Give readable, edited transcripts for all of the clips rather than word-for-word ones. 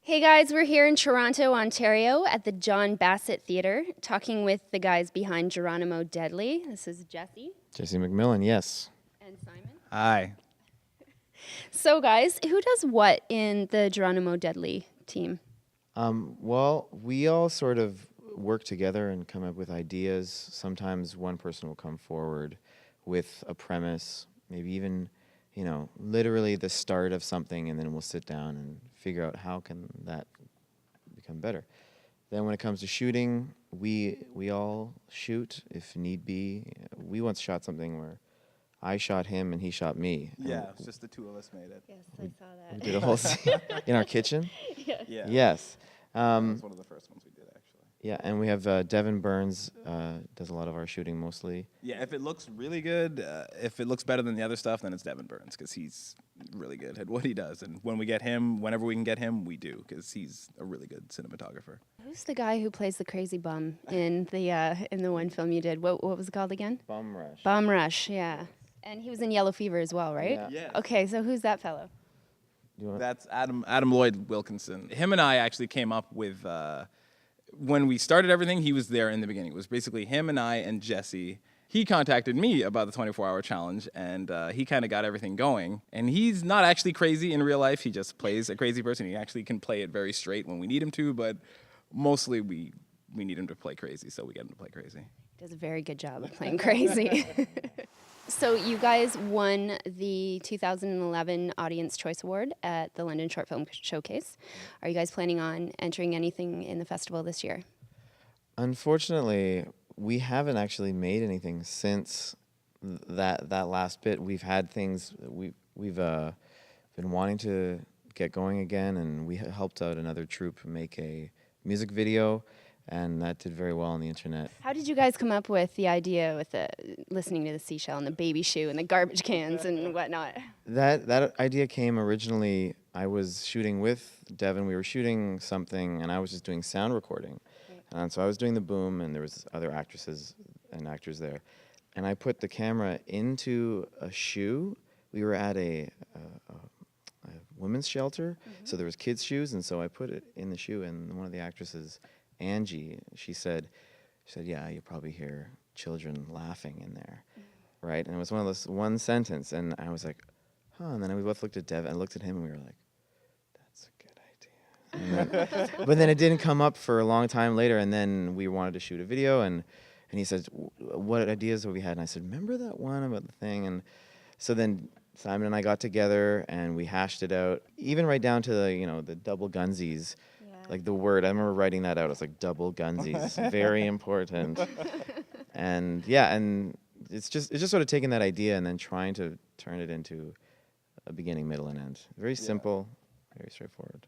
Hey guys, we're here in Toronto, Ontario at the John Bassett Theatre talking with the guys behind Geronimo Deadly. This is Jesse Jesse MacMillan, yes. and Simon. Hi. So guys, who does what in the Geronimo Deadly team? Well, we all sort of work together and come up with ideas. Sometimes one person will come forward with a premise, maybe even, literally the start of something, and then we'll sit down and figure out how can that become better. Then when it comes to shooting, we all shoot if need be. We once shot something where I shot him and he shot me. Yeah, it's just the two of us made it. Yes, I saw We that. did a whole scene in our kitchen. Yeah. Yes. That was one of the first ones we did, actually. Yeah, and we have Devin Burns does a lot of our shooting mostly. Yeah, if it looks really good, if it looks better than the other stuff, then it's Devin Burns, because he's really good at what he does. And when we get him, whenever we can get him, we do, because he's a really good cinematographer. Who's the guy who plays the crazy bum in the one film you did? What was it called again? Bum Rush. Bum Rush, yeah. And he was in Yellow Fever as well, right? Yeah. Yeah. Okay, so who's that fellow? You want That's Adam Lloyd Wilkinson. Him and I actually came up with, when we started everything, he was there in the beginning. It was basically him and I and Jesse. He contacted me about the 24-hour challenge, and he kind of got everything going. And he's not actually crazy in real life. He just plays a crazy person. He actually can play it very straight when we need him to, but mostly we need him to play crazy, so we get him to play crazy. Does a very good job of playing crazy. So you guys won the 2011 Audience Choice Award at the London Short Film Showcase. Are you guys planning on entering anything in the festival this year? Unfortunately, we haven't actually made anything since that last bit. We've had things we've been wanting to get going again, and we helped out another troupe make a music video, and that did very well on the internet. How did you guys come up with the idea with the listening to the seashell and the baby shoe and the garbage cans and whatnot? That idea came originally. I was shooting with Devin. We were shooting something, and I was just doing sound recording. And so I was doing the boom, and there was other actresses and actors there. And I put the camera into a shoe. We were at a women's shelter, so there was kids' shoes, and so I put it in the shoe. And one of the actresses, Angie, she said, yeah, you probably hear children laughing in there, right? And it was one of those one sentence, and I was like, huh. And then we both looked at Devin, and looked at him, and we were like, that's a good idea. And then, but then it didn't come up for a long time later, and then we wanted to shoot a video, and he said, what ideas have we had? And I said, remember that one about the thing? And so then Simon and I got together, and we hashed it out, even right down to the double gunsies. Like the word, I remember writing that out. It's like double gunsies, very important. And yeah, and it's just sort of taking that idea and then trying to turn it into a beginning, middle, and end. Very simple, very straightforward.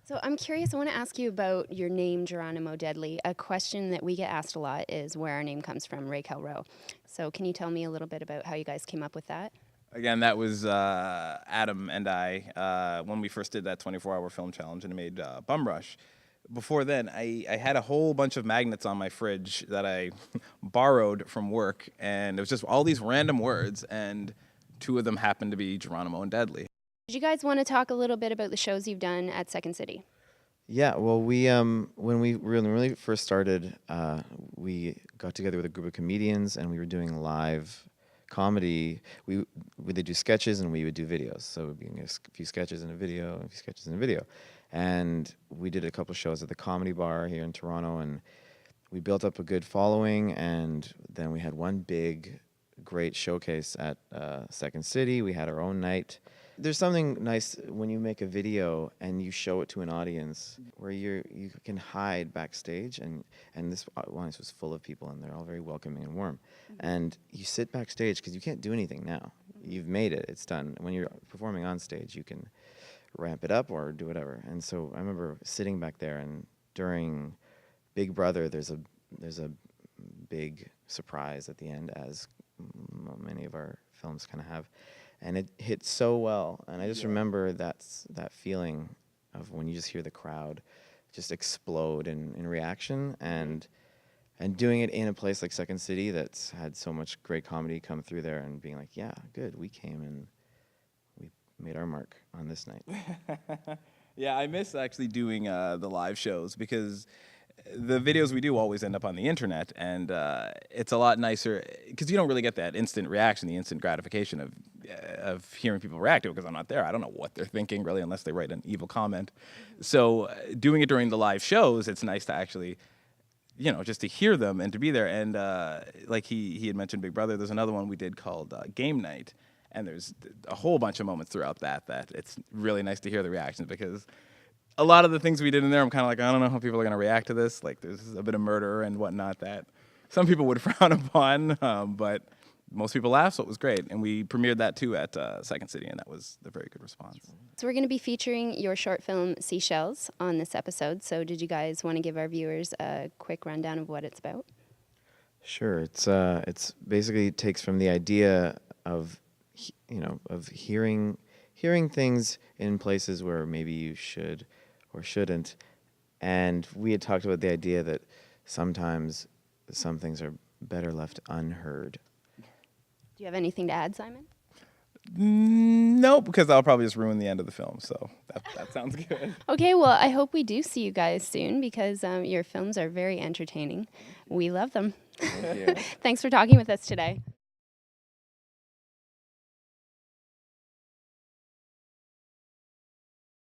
So I'm curious, I want to ask you about your name, Geronimo Deadly. A question that we get asked a lot is where our name comes from, Ray Calro. So can you tell me a little bit about how you guys came up with that? Again, that was Adam and I when we first did that 24-hour film challenge and made Bum Rush. Before then, I had a whole bunch of magnets on my fridge that I borrowed from work, and it was just all these random words, and two of them happened to be Geronimo and Deadly. Did you guys want to talk a little bit about the shows you've done at Second City? Yeah, well, we when we really first started, we got together with a group of comedians, and we were doing live comedy. We would do sketches and we would do videos. So it would be a few sketches and a video, a few sketches and a video. And we did a couple shows at the Comedy Bar here in Toronto, and we built up a good following. And then we had one big, great showcase at Second City. We had our own night. There's something nice when you make a video and you show it to an audience where you can hide backstage, and this audience was full of people, and they're all very welcoming and warm. And you sit backstage because you can't do anything now. You've made it. It's done. When you're performing on stage, you can ramp it up or do whatever. And so I remember sitting back there, and during Big Brother, there's a big surprise at the end, as many of our films kind of have. And it hit so well, and I just remember that feeling of when you just hear the crowd just explode in reaction, and doing it in a place like Second City that's had so much great comedy come through there, and being like, yeah, good, we came and we made our mark on this night. Yeah, I miss actually doing the live shows because the videos we do always end up on the internet, and it's a lot nicer because you don't really get that instant reaction, the instant gratification of hearing people react to it, because I'm not there. I don't know what they're thinking really, unless they write an evil comment. So doing it during the live shows, it's nice to actually, just to hear them and to be there. And like he had mentioned Big Brother, there's another one we did called Game Night, and there's a whole bunch of moments throughout that it's really nice to hear the reactions, because a lot of the things we did in there, I'm kind of like, I don't know how people are going to react to this. Like, there's a bit of murder and whatnot that some people would frown upon, but most people laughed, so it was great. And we premiered that too at Second City, and that was a very good response. So we're going to be featuring your short film Seashells on this episode. So did you guys want to give our viewers a quick rundown of what it's about? Sure. It's basically takes from the idea of of hearing things in places where maybe you should or shouldn't. And we had talked about the idea that sometimes some things are better left unheard. Do you have anything to add, Simon? No, because I'll probably just ruin the end of the film, so that sounds good. Okay, well, I hope we do see you guys soon, because your films are very entertaining. We love them. Thank you. Thanks for talking with us today.